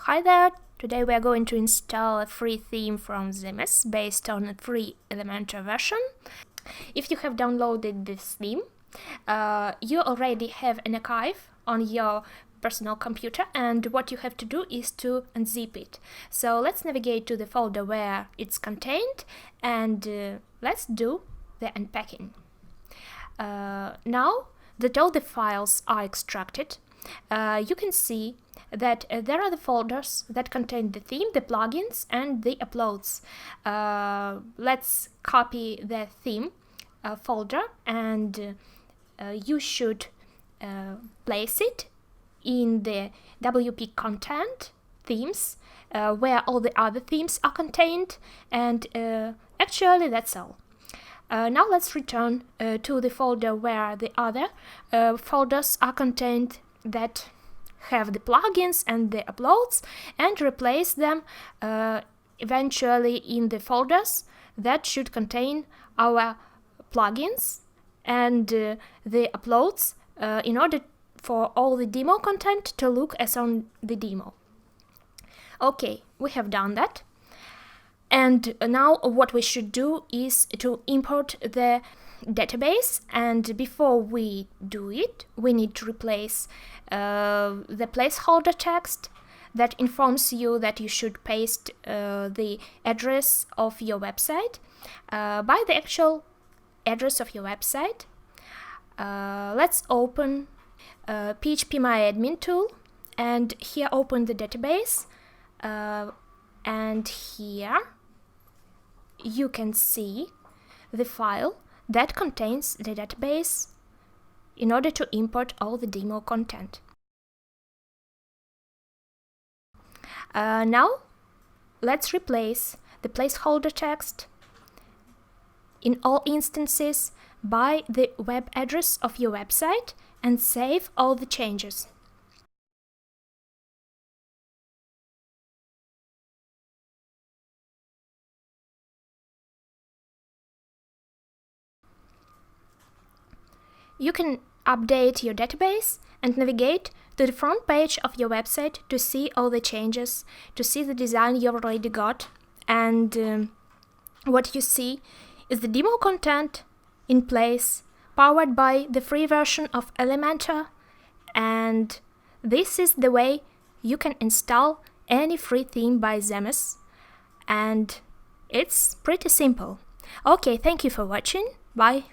Hi there! Today we are going to install a free theme from ZEMEZ based on a free Elementor version. If you have downloaded this theme, you already have an archive on your personal computer, and what you have to do is to unzip it. So let's navigate to the folder where it's contained and let's do the unpacking. Now that all the files are extracted, you can see that there are the folders that contain the theme, the plugins, and the uploads. Let's copy the theme folder, and you should place it in the WP content themes, where all the other themes are contained, and actually that's all. Now let's return to the folder where the other folders are contained that have the plugins and the uploads, and replace them eventually in the folders that should contain our plugins and the uploads in order for all the demo content to look as on the demo. Okay, we have done that. And now what we should do is to import the database, and before we do it, we need to replace the placeholder text that informs you that you should paste the address of your website by the actual address of your website. Let's open PHPMyAdmin tool, and here open the database, and here you can see the file that contains the database in order to import all the demo content. Now let's replace the placeholder text in all instances by the web address of your website and save all the changes. You can update your database and navigate to the front page of your website to see all the changes, to see the design you already got, and what you see is the demo content in place, powered by the free version of Elementor, and this is the way you can install any free theme by ZEMEZ, and it's pretty simple. Okay, thank you for watching, bye!